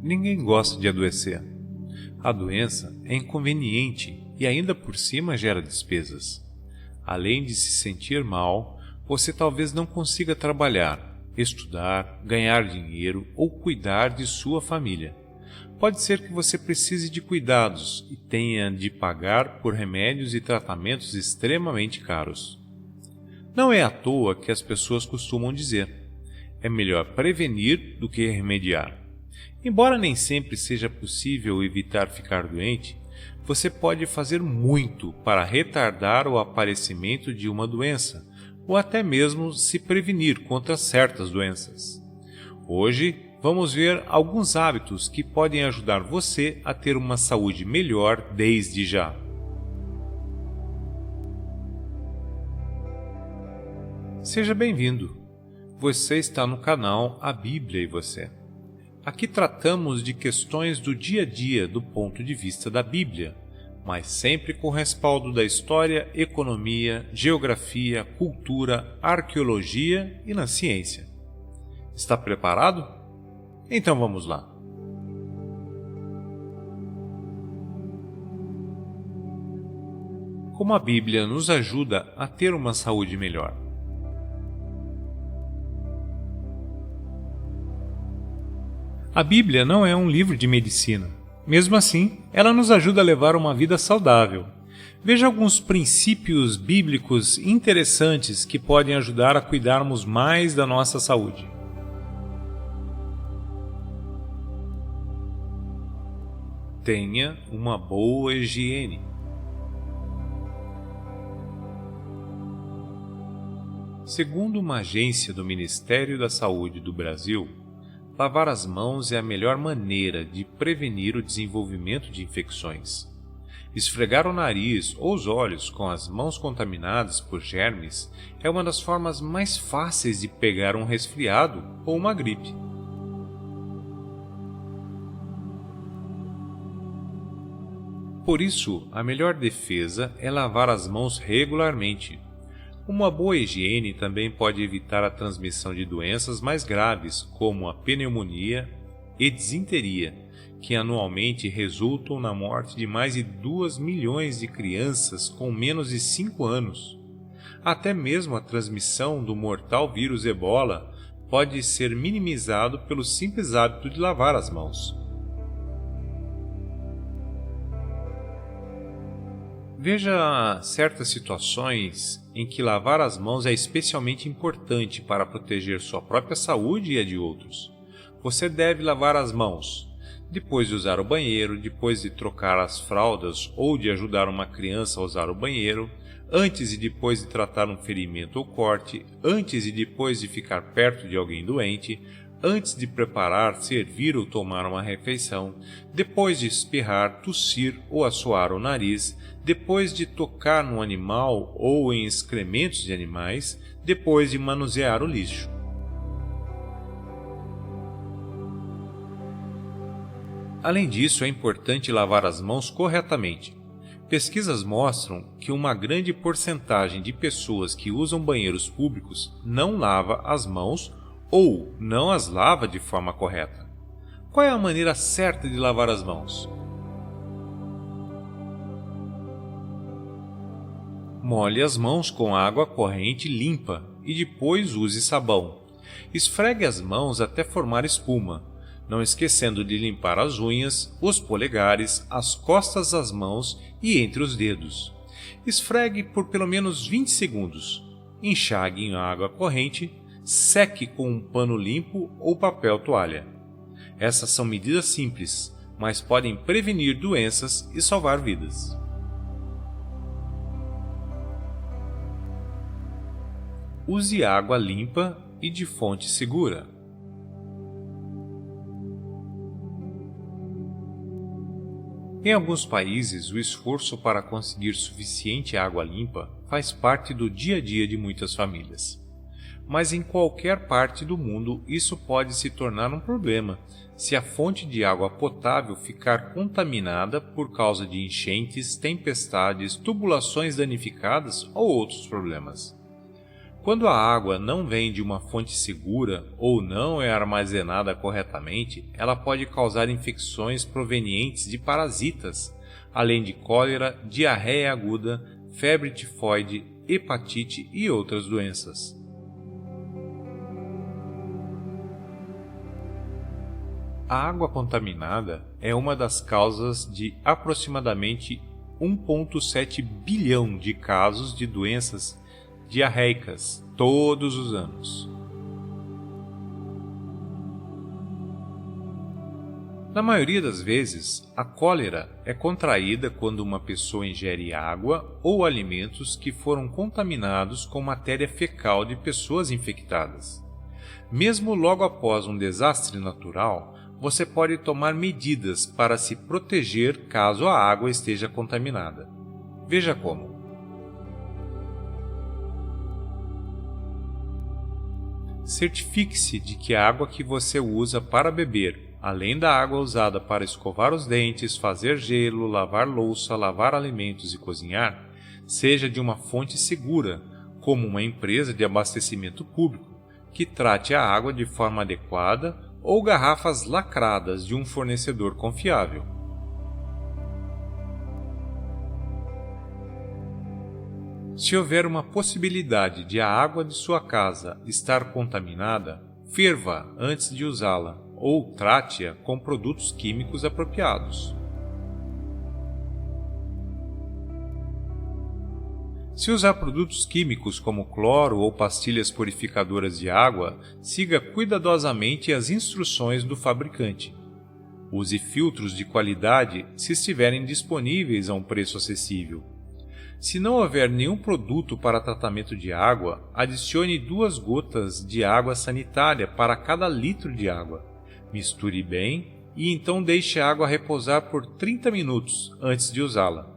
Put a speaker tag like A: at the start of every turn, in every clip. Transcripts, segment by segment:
A: Ninguém gosta de adoecer. A doença é inconveniente e ainda por cima gera despesas. Além de se sentir mal, você talvez não consiga trabalhar, estudar, ganhar dinheiro ou cuidar de sua família. Pode ser que você precise de cuidados e tenha de pagar por remédios e tratamentos extremamente caros. Não é à toa que as pessoas costumam dizer: é melhor prevenir do que remediar. Embora nem sempre seja possível evitar ficar doente, você pode fazer muito para retardar o aparecimento de uma doença, ou até mesmo se prevenir contra certas doenças. Hoje, vamos ver alguns hábitos que podem ajudar você a ter uma saúde melhor desde já. Seja bem-vindo! Você está no canal A Bíblia e Você. Aqui tratamos de questões do dia a dia do ponto de vista da Bíblia, mas sempre com respaldo da história, economia, geografia, cultura, arqueologia e na ciência. Está preparado? Então vamos lá. Como a Bíblia nos ajuda a ter uma saúde melhor? A Bíblia não é um livro de medicina. Mesmo assim, ela nos ajuda a levar uma vida saudável. Veja alguns princípios bíblicos interessantes que podem ajudar a cuidarmos mais da nossa saúde. Tenha uma boa higiene. Segundo uma agência do Ministério da Saúde do Brasil, lavar as mãos é a melhor maneira de prevenir o desenvolvimento de infecções. Esfregar o nariz ou os olhos com as mãos contaminadas por germes é uma das formas mais fáceis de pegar um resfriado ou uma gripe. Por isso, a melhor defesa é lavar as mãos regularmente. Uma boa higiene também pode evitar a transmissão de doenças mais graves, como a pneumonia e disenteria, que anualmente resultam na morte de mais de 2 milhões de crianças com menos de 5 anos. Até mesmo a transmissão do mortal vírus Ebola pode ser minimizado pelo simples hábito de lavar as mãos. Veja certas situações em que lavar as mãos é especialmente importante para proteger sua própria saúde e a de outros. Você deve lavar as mãos depois de usar o banheiro, depois de trocar as fraldas ou de ajudar uma criança a usar o banheiro, antes e depois de tratar um ferimento ou corte, antes e depois de ficar perto de alguém doente, antes de preparar, servir ou tomar uma refeição, depois de espirrar, tossir ou assoar o nariz, depois de tocar no animal ou em excrementos de animais, depois de manusear o lixo. Além disso, é importante lavar as mãos corretamente. Pesquisas mostram que uma grande porcentagem de pessoas que usam banheiros públicos não lava as mãos ou não as lava de forma correta. Qual é a maneira certa de lavar as mãos? Molhe as mãos com água corrente limpa e depois use sabão. Esfregue as mãos até formar espuma, não esquecendo de limpar as unhas, os polegares, as costas das mãos e entre os dedos. Esfregue por pelo menos 20 segundos. Enxague em água corrente, seque com um pano limpo ou papel toalha. Essas são medidas simples, mas podem prevenir doenças e salvar vidas. Use água limpa e de fonte segura. Em alguns países, o esforço para conseguir suficiente água limpa faz parte do dia a dia de muitas famílias. Mas em qualquer parte do mundo, isso pode se tornar um problema se a fonte de água potável ficar contaminada por causa de enchentes, tempestades, tubulações danificadas ou outros problemas. Quando a água não vem de uma fonte segura ou não é armazenada corretamente, ela pode causar infecções provenientes de parasitas, além de cólera, diarreia aguda, febre tifoide, hepatite e outras doenças. A água contaminada é uma das causas de aproximadamente 1,7 bilhão de casos de doenças diarreicas todos os anos. Na maioria das vezes, a cólera é contraída quando uma pessoa ingere água ou alimentos que foram contaminados com matéria fecal de pessoas infectadas. Mesmo logo após um desastre natural, você pode tomar medidas para se proteger caso a água esteja contaminada. Veja como. Certifique-se de que a água que você usa para beber, além da água usada para escovar os dentes, fazer gelo, lavar louça, lavar alimentos e cozinhar, seja de uma fonte segura, como uma empresa de abastecimento público, que trate a água de forma adequada, ou garrafas lacradas de um fornecedor confiável. Se houver uma possibilidade de a água de sua casa estar contaminada, ferva antes de usá-la ou trate-a com produtos químicos apropriados. Se usar produtos químicos como cloro ou pastilhas purificadoras de água, siga cuidadosamente as instruções do fabricante. Use filtros de qualidade se estiverem disponíveis a um preço acessível. Se não houver nenhum produto para tratamento de água, adicione 2 gotas de água sanitária para cada litro de água. Misture bem e então deixe a água repousar por 30 minutos antes de usá-la.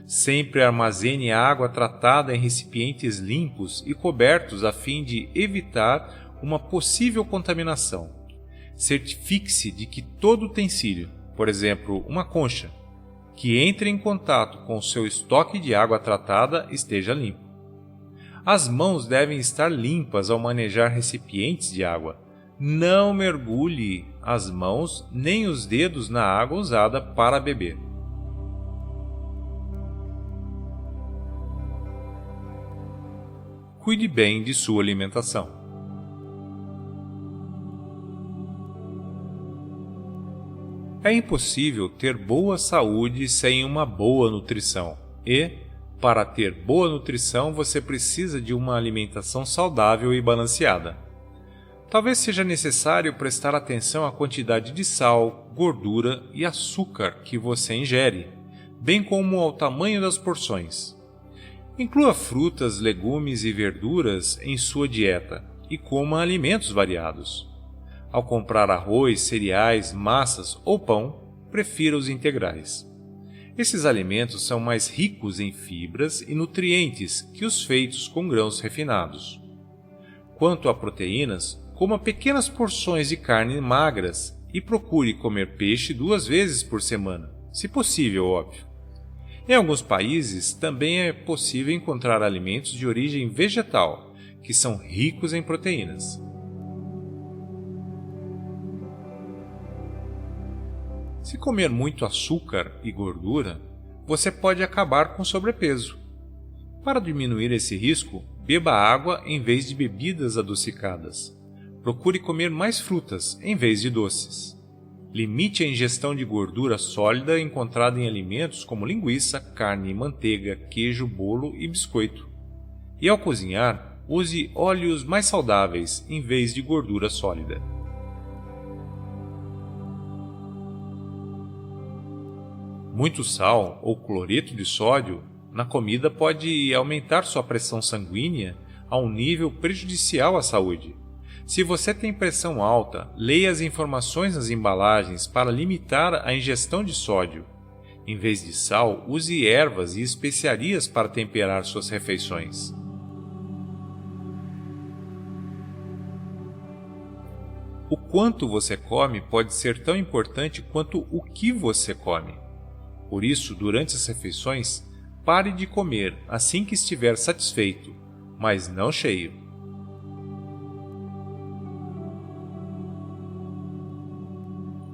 A: Sempre armazene a água tratada em recipientes limpos e cobertos a fim de evitar uma possível contaminação. Certifique-se de que todo utensílio, por exemplo, uma concha, que entre em contato com o seu estoque de água tratada esteja limpo. As mãos devem estar limpas ao manejar recipientes de água. Não mergulhe as mãos nem os dedos na água usada para beber. Cuide bem de sua alimentação. É impossível ter boa saúde sem uma boa nutrição e, para ter boa nutrição, você precisa de uma alimentação saudável e balanceada. Talvez seja necessário prestar atenção à quantidade de sal, gordura e açúcar que você ingere, bem como ao tamanho das porções. Inclua frutas, legumes e verduras em sua dieta e coma alimentos variados. Ao comprar arroz, cereais, massas ou pão, prefira os integrais. Esses alimentos são mais ricos em fibras e nutrientes que os feitos com grãos refinados. Quanto a proteínas, coma pequenas porções de carne magras e procure comer peixe 2 vezes por semana, se possível, óbvio. Em alguns países, também é possível encontrar alimentos de origem vegetal, que são ricos em proteínas. Se comer muito açúcar e gordura, você pode acabar com sobrepeso. Para diminuir esse risco, beba água em vez de bebidas adocicadas. Procure comer mais frutas em vez de doces. Limite a ingestão de gordura sólida encontrada em alimentos como linguiça, carne, manteiga, queijo, bolo e biscoito. E ao cozinhar, use óleos mais saudáveis em vez de gordura sólida. Muito sal ou cloreto de sódio na comida pode aumentar sua pressão sanguínea a um nível prejudicial à saúde. Se você tem pressão alta, leia as informações nas embalagens para limitar a ingestão de sódio. Em vez de sal, use ervas e especiarias para temperar suas refeições. O quanto você come pode ser tão importante quanto o que você come. Por isso, durante as refeições, pare de comer assim que estiver satisfeito. mas não cheio.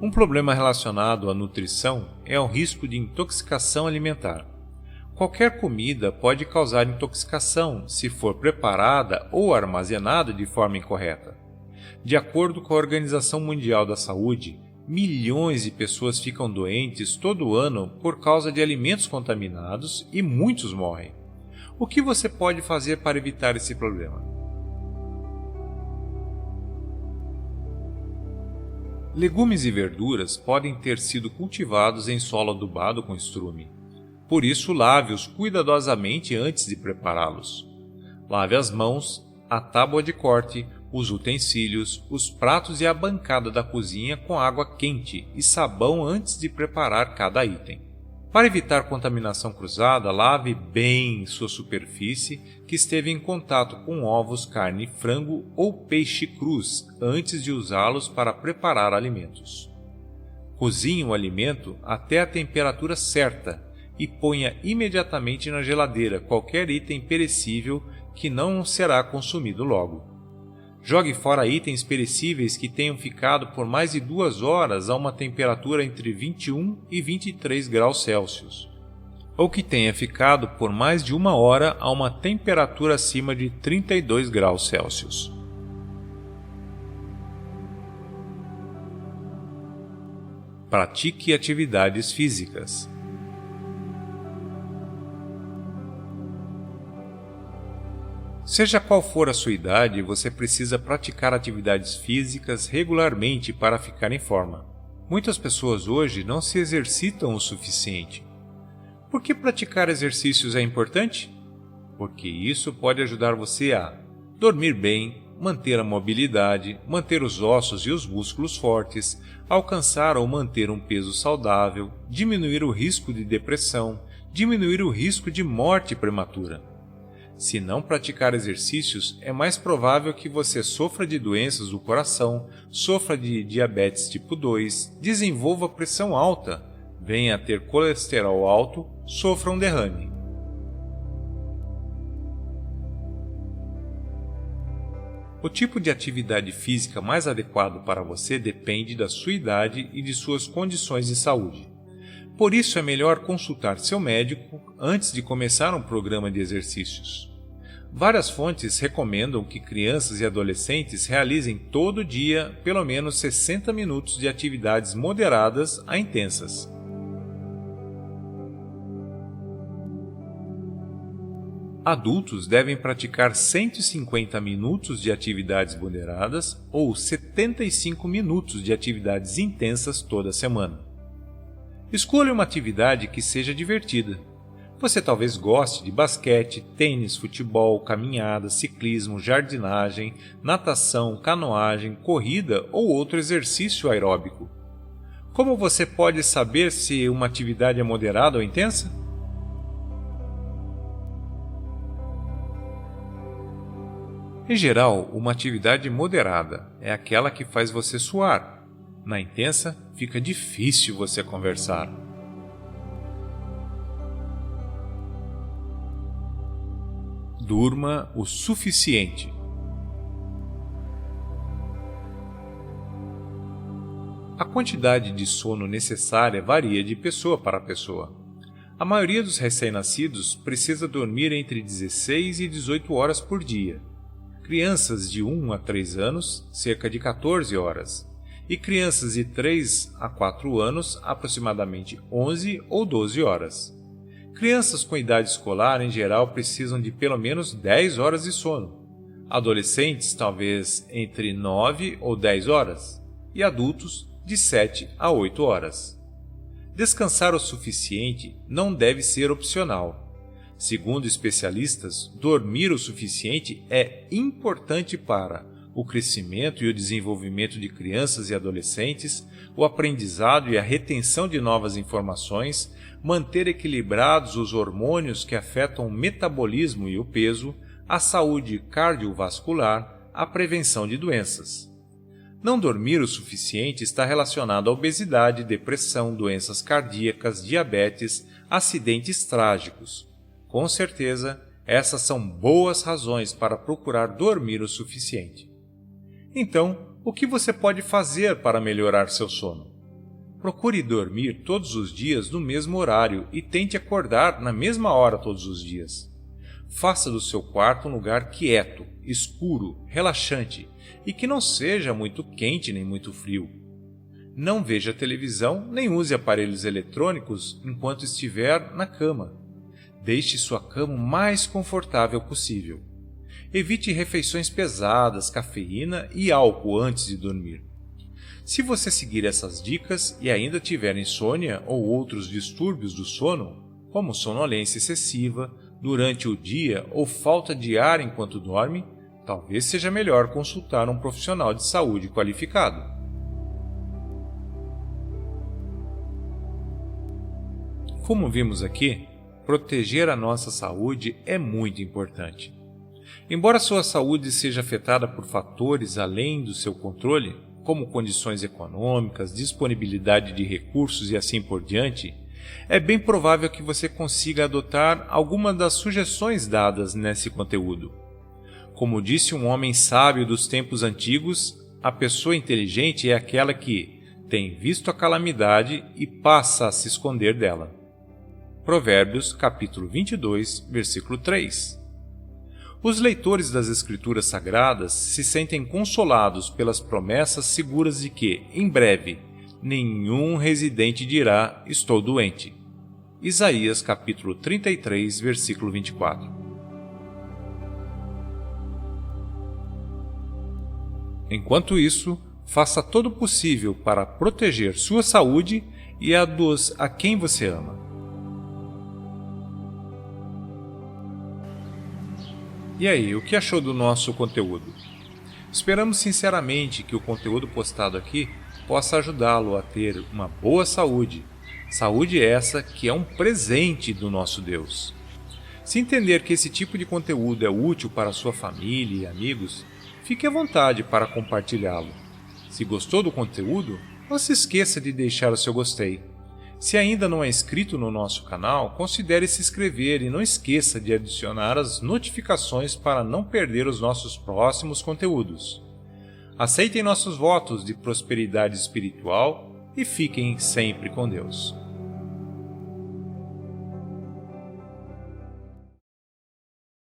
A: Um problema relacionado à nutrição é o risco de intoxicação alimentar. Qualquer comida pode causar intoxicação se for preparada ou armazenada de forma incorreta. De acordo com a Organização Mundial da Saúde, milhões de pessoas ficam doentes todo ano por causa de alimentos contaminados e muitos morrem. O que você pode fazer para evitar esse problema? Legumes e verduras podem ter sido cultivados em solo adubado com estrume. Por isso, lave-os cuidadosamente antes de prepará-los. Lave as mãos, a tábua de corte, os utensílios, os pratos e a bancada da cozinha com água quente e sabão antes de preparar cada item. Para evitar contaminação cruzada, lave bem sua superfície que esteve em contato com ovos, carne, frango ou peixe crus antes de usá-los para preparar alimentos. Cozinhe o alimento até a temperatura certa e ponha imediatamente na geladeira qualquer item perecível que não será consumido logo. Jogue fora itens perecíveis que tenham ficado por mais de 2 horas a uma temperatura entre 21 e 23 graus Celsius, ou que tenha ficado por mais de 1 hora a uma temperatura acima de 32 graus Celsius. Pratique atividades físicas. Seja qual for a sua idade, você precisa praticar atividades físicas regularmente para ficar em forma. Muitas pessoas hoje não se exercitam o suficiente. Por que praticar exercícios é importante? Porque isso pode ajudar você a dormir bem, manter a mobilidade, manter os ossos e os músculos fortes, alcançar ou manter um peso saudável, diminuir o risco de depressão, diminuir o risco de morte prematura. Se não praticar exercícios, é mais provável que você sofra de doenças do coração, sofra de diabetes tipo 2, desenvolva pressão alta, venha a ter colesterol alto, sofra um derrame. O tipo de atividade física mais adequado para você depende da sua idade e de suas condições de saúde. Por isso é melhor consultar seu médico antes de começar um programa de exercícios. Várias fontes recomendam que crianças e adolescentes realizem todo dia pelo menos 60 minutos de atividades moderadas a intensas. Adultos devem praticar 150 minutos de atividades moderadas ou 75 minutos de atividades intensas toda semana. Escolha uma atividade que seja divertida. Você talvez goste de basquete, tênis, futebol, caminhada, ciclismo, jardinagem, natação, canoagem, corrida ou outro exercício aeróbico. Como você pode saber se uma atividade é moderada ou intensa? Em geral, uma atividade moderada é aquela que faz você suar. Na intensa, fica difícil você conversar. Durma o suficiente. A quantidade de sono necessária varia de pessoa para pessoa. A maioria dos recém-nascidos precisa dormir entre 16 e 18 horas por dia. Crianças de 1 a 3 anos, cerca de 14 horas. E crianças de 3 a 4 anos, aproximadamente 11 ou 12 horas. Crianças com idade escolar, em geral, precisam de pelo menos 10 horas de sono. Adolescentes, talvez entre 9 ou 10 horas. E adultos, de 7 a 8 horas. Descansar o suficiente não deve ser opcional. Segundo especialistas, dormir o suficiente é importante para o crescimento e o desenvolvimento de crianças e adolescentes, o aprendizado e a retenção de novas informações, manter equilibrados os hormônios que afetam o metabolismo e o peso, a saúde cardiovascular, a prevenção de doenças. Não dormir o suficiente está relacionado à obesidade, depressão, doenças cardíacas, diabetes, acidentes trágicos. Com certeza, essas são boas razões para procurar dormir o suficiente. Então, o que você pode fazer para melhorar seu sono? Procure dormir todos os dias no mesmo horário e tente acordar na mesma hora todos os dias. Faça do seu quarto um lugar quieto, escuro, relaxante e que não seja muito quente nem muito frio. Não veja televisão nem use aparelhos eletrônicos enquanto estiver na cama. Deixe sua cama o mais confortável possível. Evite refeições pesadas, cafeína e álcool antes de dormir. Se você seguir essas dicas e ainda tiver insônia ou outros distúrbios do sono, como sonolência excessiva, durante o dia ou falta de ar enquanto dorme, talvez seja melhor consultar um profissional de saúde qualificado. Como vimos aqui, proteger a nossa saúde é muito importante. Embora sua saúde seja afetada por fatores além do seu controle, como condições econômicas, disponibilidade de recursos e assim por diante, é bem provável que você consiga adotar alguma das sugestões dadas nesse conteúdo. Como disse um homem sábio dos tempos antigos, a pessoa inteligente é aquela que tem visto a calamidade e passa a se esconder dela. Provérbios, capítulo 22, versículo 3. Os leitores das Escrituras Sagradas se sentem consolados pelas promessas seguras de que, em breve, nenhum residente dirá, estou doente. Isaías, capítulo 33, versículo 24. Enquanto isso, faça todo o possível para proteger sua saúde e a dos a quem você ama. E aí, o que achou do nosso conteúdo? Esperamos sinceramente que o conteúdo postado aqui possa ajudá-lo a ter uma boa saúde. Saúde essa que é um presente do nosso Deus. Se entender que esse tipo de conteúdo é útil para sua família e amigos, fique à vontade para compartilhá-lo. Se gostou do conteúdo, não se esqueça de deixar o seu gostei. Se ainda não é inscrito no nosso canal, considere se inscrever e não esqueça de adicionar as notificações para não perder os nossos próximos conteúdos. Aceitem nossos votos de prosperidade espiritual e fiquem sempre com Deus.